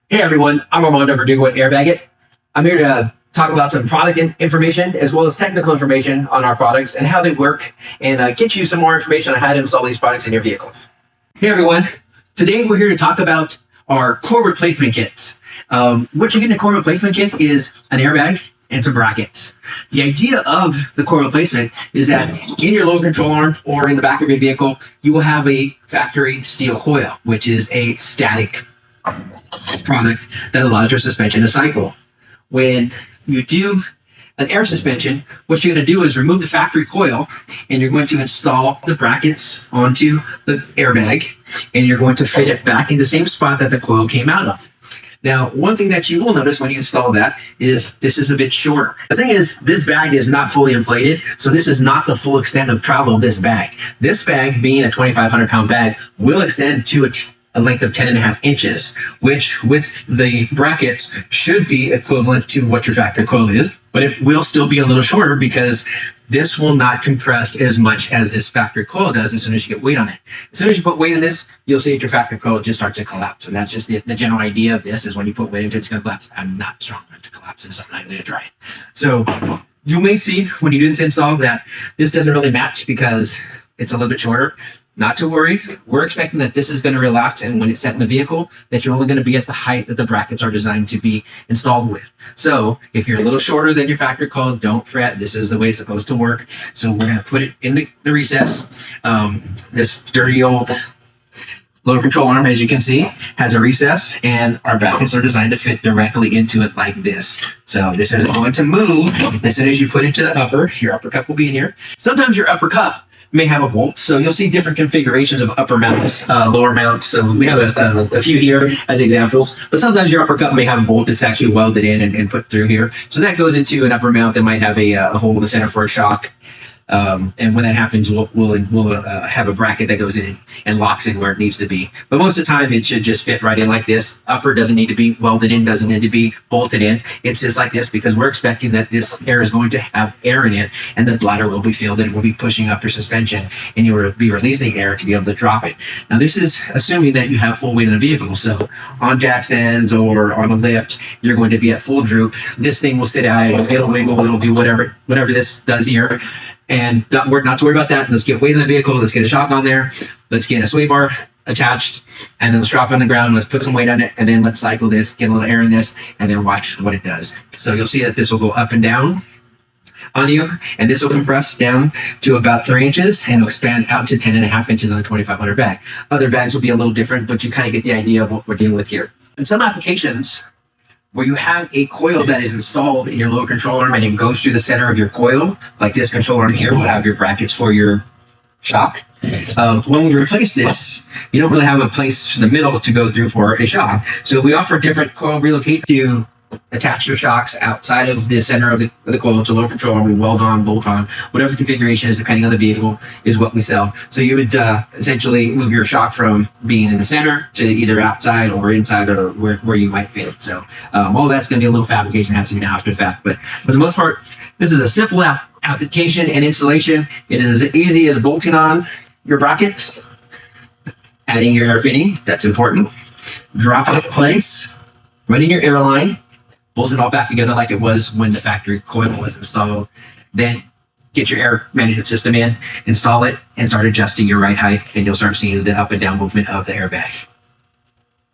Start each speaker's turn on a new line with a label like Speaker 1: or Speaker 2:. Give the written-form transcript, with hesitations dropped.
Speaker 1: Hey everyone, I'm Armando Verdugo at Airbagit. I'm here to talk about some product information as well as technical information on our products and how they work and get you some more information on how to install these products in your vehicles. Hey everyone, today we're here to talk about our coil replacement kits. What you get in a coil replacement kit is an airbag and some brackets. The idea of the coil replacement is that in your load control arm or in the back of your vehicle, you will have a factory steel coil, which is a static product that allows your suspension to cycle. When you do an air suspension, what you're going to do is remove the factory coil and you're going to install the brackets onto the airbag and you're going to fit it back in the same spot that the coil came out of. Now, one thing that you will notice when you install that is this is a bit shorter. The thing is, this bag is not fully inflated, so this is not the full extent of travel of this bag. This bag, being a 2,500 pound bag, will extend to a length of 10.5 inches, which with the brackets should be equivalent to what your factory coil is, but it will still be a little shorter because this will not compress as much as this factory coil does as soon as you get weight on it. As soon as you put weight in this, you'll see that your factory coil just starts to collapse. And that's just the general idea of this is when you put weight into it, it's going to collapse. I'm not strong enough to collapse in something. I'm going to try it. So you may see when you do this install that this doesn't really match because it's a little bit shorter. Not to worry, we're expecting that this is going to relax, and when it's set in the vehicle, that you're only going to be at the height that the brackets are designed to be installed with. So if you're a little shorter than your factory coil, don't fret. This is the way it's supposed to work. So we're going to put it in the recess. This dirty old load control arm, as you can see, has a recess, and our brackets are designed to fit directly into it like this. So this isn't going to move as soon as you put it to the upper. Your upper cup will be in here. Sometimes your upper cup may have a bolt, so you'll see different configurations of upper mounts, lower mounts. So we have a few here as examples, but sometimes your upper cup may have a bolt that's actually welded in and put through here. So that goes into an upper mount that might have a hole in the center for a shock. And when that happens, we'll have a bracket that goes in and locks in where it needs to be. But most of the time, it should just fit right in like this. Upper doesn't need to be welded in, doesn't need to be bolted in. It's just like this because we're expecting that this air is going to have air in it, and the bladder will be filled and it will be pushing up your suspension, and you will be releasing air to be able to drop it. Now, this is assuming that you have full weight in the vehicle. So on jack stands or on a lift, you're going to be at full droop. This thing will sit idle, it'll wiggle, it'll do whatever this does here. And not to worry about that. Let's get weight in the vehicle. Let's get a shock on there. Let's get a sway bar attached, and then let's drop it on the ground. Let's put some weight on it, and then let's cycle this, get a little air in this, and then watch what it does. So you'll see that this will go up and down on you, and this will compress down to about 3 inches and it'll expand out to 10.5 inches on a 2,500 bag. Other bags will be a little different, but you kind of get the idea of what we're dealing with here. In some applications, where you have a coil that is installed in your load control arm and it goes through the center of your coil, like this control arm here will have your brackets for your shock. When we replace this, you don't really have a place in the middle to go through for a shock. So we offer different coil relocate to attach your shocks outside of the center of the coil to load control arm. We weld on, bolt on, whatever the configuration is, depending on the vehicle, is what we sell. So you would essentially move your shock from being in the center to either outside or inside or where you might fit it. So all that's going to be a little fabrication, has to be done after the fact. But for the most part, this is a simple application and installation. It is as easy as bolting on your brackets, adding your air fitting, that's important, drop it in place, running your air line, pulls it all back together like it was when the factory coil was installed. Then get your air management system in, install it, and start adjusting your ride height, and you'll start seeing the up and down movement of the airbag.